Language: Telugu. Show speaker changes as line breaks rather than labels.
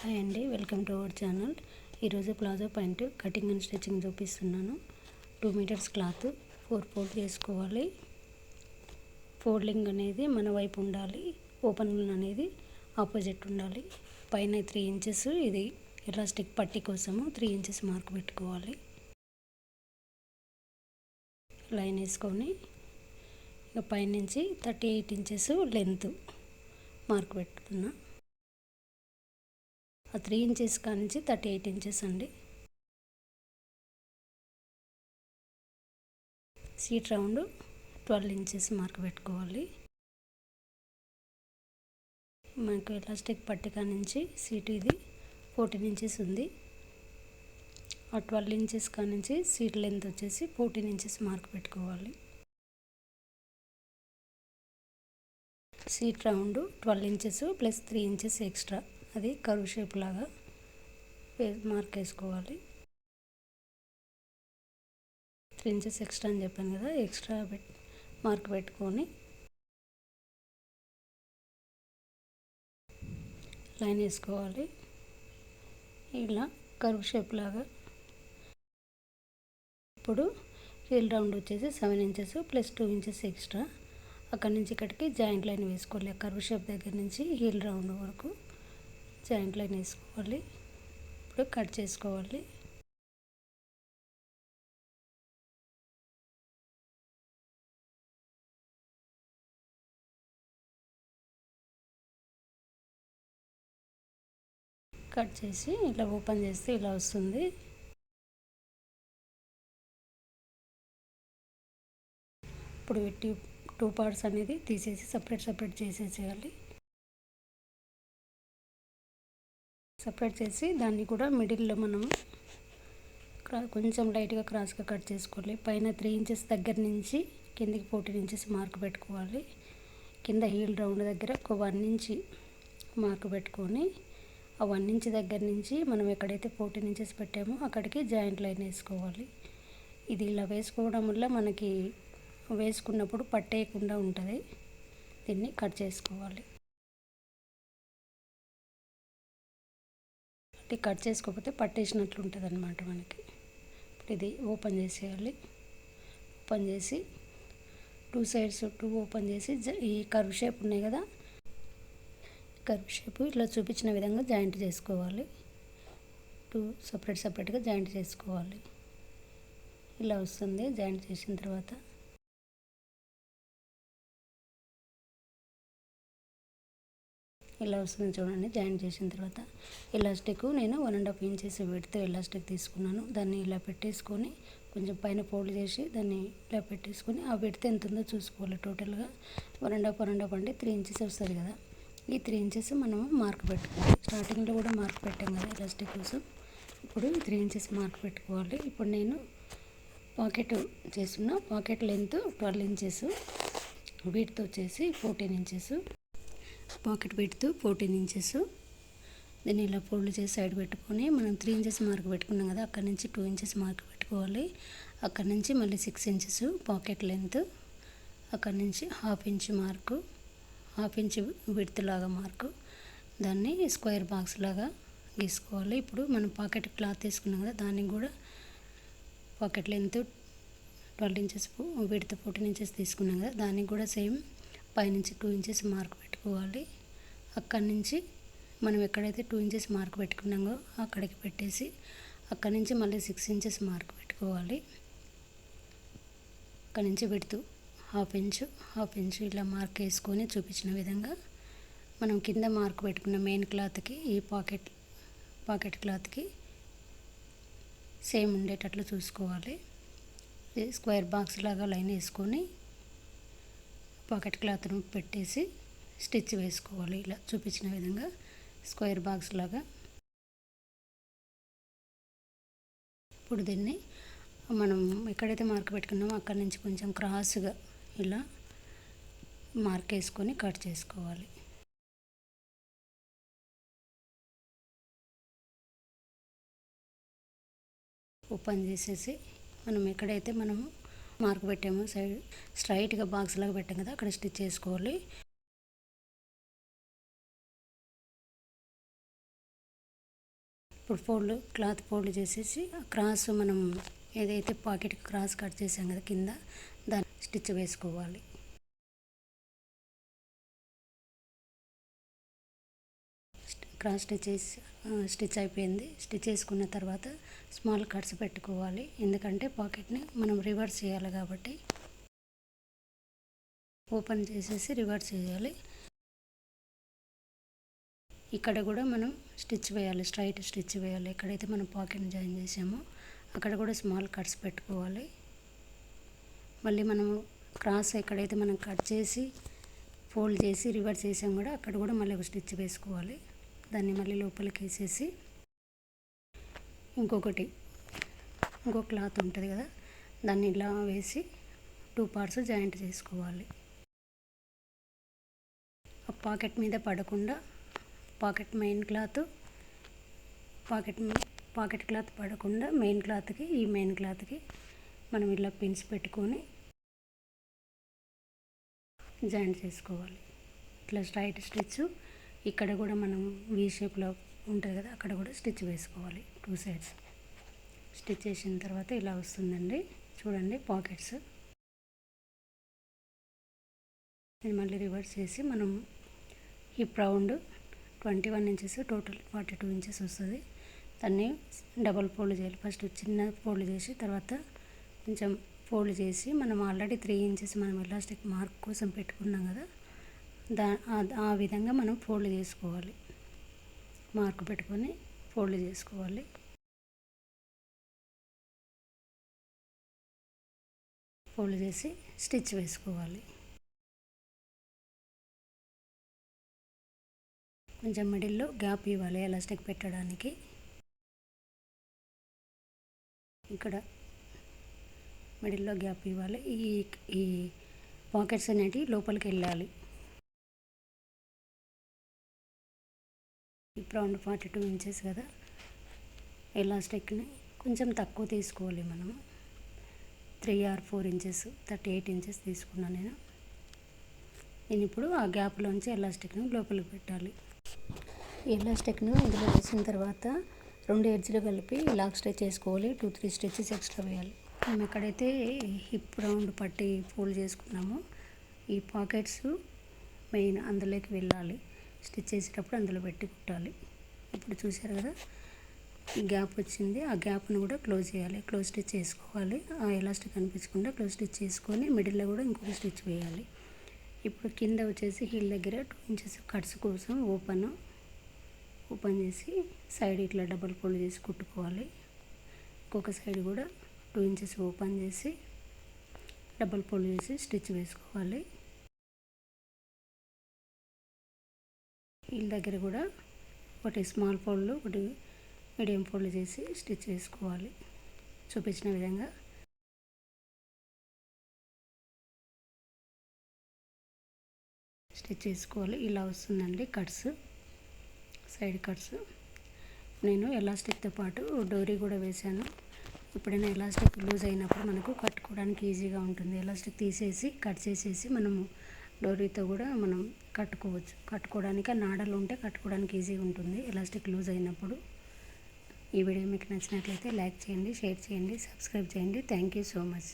హాయ్ అండి, వెల్కమ్ టు అవర్ ఛానల్. ఈరోజు palazzo pant cutting and stitching చూపిస్తున్నాను. 2 మీటర్స్ క్లాత్ 4 ఫోల్డ్ చేసుకోవాలి. ఫోల్డింగ్ అనేది మన వైపు ఉండాలి, ఓపెనింగ్ అనేది ఆపోజిట్ ఉండాలి. పైన 3 ఇంచెస్ ఇది ఎలాస్టిక్ పట్టి కోసము 3 ఇంచెస్ మార్క్ పెట్టుకోవాలి. లైన్ వేసుకొని ఇక పైనుంచి 38 ఇంచెస్ లెంత్ మార్క్ పెట్టుకున్నా. ఆ 3 ఇంచెస్ కానించి 38 ఇంచెస్ అండి. సీట్ రౌండ్ 12 ఇంచెస్ మార్క్ పెట్టుకోవాలి. మనకు ఎలాస్టిక్ పట్టిక నుంచి సీట్ ఇది 14 ఇంచెస్ ఉంది. ఆ 12 ఇంచెస్ కానించి సీట్ లెంత్ వచ్చేసి 14 ఇంచెస్ మార్క్ పెట్టుకోవాలి. Seat round 12 inches plus 3 inches extra, అది కర్వ్ షేప్ లాగా మార్క్ వేసుకోవాలి. 3 ఇంచెస్ ఎక్స్ట్రా అని చెప్పాను కదా, ఎక్స్ట్రా మార్క్ పెట్టుకొని లైన్ వేసుకోవాలి. ఇలా కర్వ్ షేప్ లాగా. ఇప్పుడు హీల్ రౌండ్ వచ్చేసి 7 ఇంచెస్ ప్లస్ 2 ఇంచెస్ ఎక్స్ట్రా, అక్కడి నుంచి ఇక్కడికి జాయింట్ లైన్ వేసుకోవాలి. కర్వ్ షేప్ దగ్గర నుంచి హీల్ రౌండ్ వరకు జాయింట్ లైన్ వేసుకోవాలి. ఇప్పుడు కట్ చేసుకోవాలి. కట్ చేసి ఇలా ఓపెన్ చేస్తే ఇలా వస్తుంది. ఇప్పుడు 2 పార్ట్స్ అనేది తీసేసి సపరేట్ చేసేసేయాలి. సపరేట్ చేసి దాన్ని కూడా మిడిల్లో మనం కొంచెం లైట్గా క్రాస్గా కట్ చేసుకోవాలి. పైన 3 ఇంచెస్ దగ్గర నుంచి కిందికి 14 ఇంచెస్ మార్క్ పెట్టుకోవాలి. కింద హీల్ రౌండ్ దగ్గర ఒక 1 ఇంచ్ మార్క్ పెట్టుకొని ఆ 1 ఇంచ్ దగ్గర నుంచి మనం ఎక్కడైతే 14 ఇంచెస్ పెట్టామో అక్కడికి జాయింట్ లైన్ వేసుకోవాలి. ఇది ఇలా వేసుకోవడం వల్ల మనకి వేసుకున్నప్పుడు పట్టేయకుండా ఉంటుంది. దీన్ని కట్ చేసుకోవాలి. కట్ చేసుకోకపోతే పట్టేసినట్లు ఉంటుంది అన్నమాట మనకి. ఇది ఓపెన్ చేసేయాలి. ఓపెన్ చేసి 2 సైడ్స్ ఓపెన్ చేసి ఈ కర్వ్ షేప్ ఉన్నాయి కదా, కర్వ్ షేప్ ఇలా చూపించిన విధంగా జాయింట్ చేసుకోవాలి. 2 సపరేట్గా జాయింట్ చేసుకోవాలి. ఇలా వస్తుంది. జాయింట్ చేసిన తర్వాత ఇలా వస్తుంది చూడండి. జాయింట్ చేసిన తర్వాత ఎలాస్టిక్ నేను 1.5 ఇంచెస్ విడ్త్ ఎలాస్టిక్ తీసుకున్నాను. దాన్ని ఇలా పెట్టేసుకొని కొంచెం పైన ఫోల్డ్ చేసి దాన్ని ఇలా పెట్టేసుకొని ఆ విడ్త్ ఎంత ఉందో చూసుకోవాలి. టోటల్గా 1.5 అంటే 3 ఇంచెస్ వస్తుంది కదా. ఈ 3 ఇంచెస్ మనం మార్క్ పెట్టుకోవాలి. స్టార్టింగ్లో కూడా మార్క్ పెట్టాం కదా ఎలాస్టిక్ కోసం. ఇప్పుడు 3 ఇంచెస్ మార్క్ పెట్టుకోవాలి. ఇప్పుడు నేను పాకెట్ చేస్తున్నా. పాకెట్ లెంత్ 12 ఇంచెస్, విడ్త్ వచ్చేసి 14 ఇంచెస్. Pocket width 14 inches. దీన్ని ఇలా ఫోల్డ్ చేసి సైడ్ పెట్టుకొని మనం 3 ఇంచెస్ మార్క్ పెట్టుకున్నాం కదా, అక్కడ నుంచి 2 ఇంచెస్ మార్క్ పెట్టుకోవాలి. అక్కడ నుంచి మళ్ళీ 6 ఇంచెస్ పాకెట్ లెంత్, అక్కడ నుంచి 1/2 ఇంచ్ మార్కు, 1/2 ఇంచ్ విడ్త్ లాగా మార్కు, దాన్ని స్క్వేర్ బాక్స్ లాగా గీసుకోవాలి. ఇప్పుడు మనం పాకెట్ క్లాత్ తీసుకున్నాం కదా, దానికి కూడా pocket length 12 inches width 14 inches తీసుకున్నాం కదా, దానికి కూడా సేమ్ పైనుంచి 2 ఇంచెస్ మార్క్ పెట్టుకోవాలి. అక్కడి నుంచి మనం ఎక్కడైతే 2 ఇంచెస్ మార్క్ పెట్టుకున్నామో అక్కడికి పెట్టేసి అక్కడి నుంచి మళ్ళీ 6 ఇంచెస్ మార్క్ పెట్టుకోవాలి. అక్కడి నుంచి విడ్త్ 1/2 ఇంచ్ ఇలా మార్క్ వేసుకొని చూపించిన విధంగా మనం కింద మార్క్ పెట్టుకున్న మెయిన్ క్లాత్కి ఈ పాకెట్ క్లాత్కి సేమ్ ఉండేటట్లు చూసుకోవాలి. స్క్వేర్ బాక్స్ లాగా లైన్ వేసుకొని పాకెట్ క్లాత్ను పెట్టేసి స్టిచ్ వేసుకోవాలి. ఇలా చూపించిన విధంగా స్క్వేర్ బాక్స్ లాగా. ఇప్పుడు దీన్ని మనం ఎక్కడైతే మార్క్ పెట్టుకున్నామో అక్కడి నుంచి కొంచెం క్రాస్గా ఇలా మార్క్ వేసుకొని కట్ చేసుకోవాలి. ఓపెన్ చేసేసి మనం ఎక్కడైతే మనము మార్క్ పెట్టామో సైడ్ స్ట్రైట్గా బాక్స్ లాగా పెట్టాం కదా, అక్కడ స్టిచ్ చేసుకోవాలి. ఇప్పుడు క్లాత్ ఫోల్డ్ చేసేసి క్రాస్ మనం ఏదైతే పాకెట్ క్రాస్ కట్ చేసాం కదా కింద దాన్ని స్టిచ్ వేసుకోవాలి. క్రాస్ స్టిచ్ అయిపోయింది. స్టిచ్ వేసుకున్న తర్వాత స్మాల్ కట్స్ పెట్టుకోవాలి. ఎందుకంటే పాకెట్ని మనం రివర్స్ చేయాలి కాబట్టి ఓపెన్ చేసేసి రివర్స్ చేయాలి. ఇక్కడ కూడా మనం స్టిచ్ వేయాలి, స్ట్రైట్ స్టిచ్ వేయాలి. ఎక్కడైతే మనం పాకెట్ని జాయిన్ చేసామో అక్కడ కూడా స్మాల్ కట్స్ పెట్టుకోవాలి. మళ్ళీ మనము క్రాస్ ఎక్కడైతే మనం కట్ చేసి ఫోల్డ్ చేసి రివర్స్ చేసాం కూడా అక్కడ కూడా మళ్ళీ ఒక స్టిచ్ వేసుకోవాలి. దాన్ని మళ్ళీ లోపలికి వేసేసి ఇంకో క్లాత్ ఉంటుంది కదా దాన్ని ఇలా వేసి 2 పార్ట్స్ జాయింట్ చేసుకోవాలి. ఆ పాకెట్ మీద పడకుండా పాకెట్ క్లాత్ పడకుండా మెయిన్ క్లాత్కి మనం ఇలా పిన్స్ పెట్టుకొని జాయింట్ చేసుకోవాలి. ఇట్లా స్ట్రైట్ స్టిచ్ ఇక్కడ కూడా మనం వీ షేప్లో ఉంటుంది కదా అక్కడ కూడా స్టిచ్ వేసుకోవాలి. 2 సైడ్స్ స్టిచ్ చేసిన తర్వాత ఇలా వస్తుందండి. చూడండి పాకెట్స్. ఇది మళ్ళీ రివర్స్ చేసి మనం hip round 21 inches, total 42 inches వస్తుంది. దాన్ని డబల్ ఫోల్డ్ చేయాలి. ఫస్ట్ చిన్న ఫోల్డ్ చేసి తర్వాత కొంచెం ఫోల్డ్ చేసి మనం ఆల్రెడీ 3 ఇంచెస్ మనం ఎలాస్టిక్ మార్క్ కోసం పెట్టుకున్నాం కదా ఆ విధంగా మనం ఫోల్డ్ చేసుకోవాలి. మార్క్ పెట్టుకొని ఫోల్డ్ చేసుకోవాలి. ఫోల్డ్ చేసి స్టిచ్ వేసుకోవాలి. కొంచెం మిడిల్లో గ్యాప్ ఇవ్వాలి ఎలాస్టిక్ పెట్టడానికి. ఇక్కడ మిడిల్లో గ్యాప్ ఇవ్వాలి. ఈ పాకెట్స్ అనేవి లోపలికి వెళ్ళాలి. ఇప్పుడు రౌండ్ 42 ఇంచెస్ కదా ఎలాస్టిక్ని కొంచెం తక్కువ తీసుకోవాలి. మనము 3 or 4 ఇంచెస్ 38 ఇంచెస్ తీసుకున్నాను నేను ఇప్పుడు ఆ గ్యాప్లోంచి ఎలాస్టిక్ను లోపలికి పెట్టాలి. ఎలాస్టిక్ను ఇందులో వేసిన తర్వాత 2 ఎడ్జ్లు కలిపి లాక్ స్టిచ్ చేసుకోవాలి. 2-3 స్టిచెస్ ఎక్స్ట్రా వేయాలి. మేము ఎక్కడైతే హిప్ రౌండ్ పట్టి ఫోల్డ్ చేసుకున్నామో ఈ పాకెట్స్ మెయిన్ అందులోకి వెళ్ళాలి. స్టిచ్ చేసేటప్పుడు అందులో పెట్టి కుట్టాలి. ఇప్పుడు చూసారు కదా ఈ గ్యాప్ వచ్చింది. ఆ గ్యాప్ను కూడా క్లోజ్ చేయాలి. క్లోజ్ స్టిచ్ చేసుకోవాలి. ఆ ఎలాస్టిక్ కనిపించకుండా క్లోజ్ స్టిచ్ చేసుకొని మిడిల్లో కూడా ఇంకొక స్టిచ్ వేయాలి. ఇప్పుడు కింద వచ్చేసి హీల్ దగ్గర 2 ఇంచెస్ కట్స్ కోసం ఓపెన్ చేసి సైడ్ ఇట్లా డబుల్ ఫోల్డ్ చేసి కుట్టుకోవాలి. ఇంకొక సైడ్ కూడా 2 ఇంచెస్ ఓపెన్ చేసి డబుల్ ఫోల్డ్ చేసి స్టిచ్ వేసుకోవాలి. హీల్ దగ్గర కూడా ఒకటి స్మాల్ ఫోల్డ్ ఒకటి మీడియం ఫోల్డ్ చేసి స్టిచ్ వేసుకోవాలి. చూపించిన విధంగా స్టిచ్ చేసుకోవాలి. ఇలా వస్తుందండి కట్స్, సైడ్ కట్స్. నేను ఎలాస్టిక్తో పాటు డోరీ కూడా వేశాను. ఎప్పుడైనా ఎలాస్టిక్ లూజ్ అయినప్పుడు మనకు కట్టుకోవడానికి ఈజీగా ఉంటుంది. ఎలాస్టిక్ తీసేసి కట్ చేసేసి మనము డోరీతో కూడా మనం కట్టుకోవచ్చు. కట్టుకోవడానికి నాడలు ఉంటే కట్టుకోవడానికి ఈజీగా ఉంటుంది ఎలాస్టిక్ లూజ్ అయినప్పుడు. ఈ వీడియో మీకు నచ్చినట్లయితే లైక్ చేయండి, షేర్ చేయండి, సబ్స్క్రైబ్ చేయండి. Thank you so much.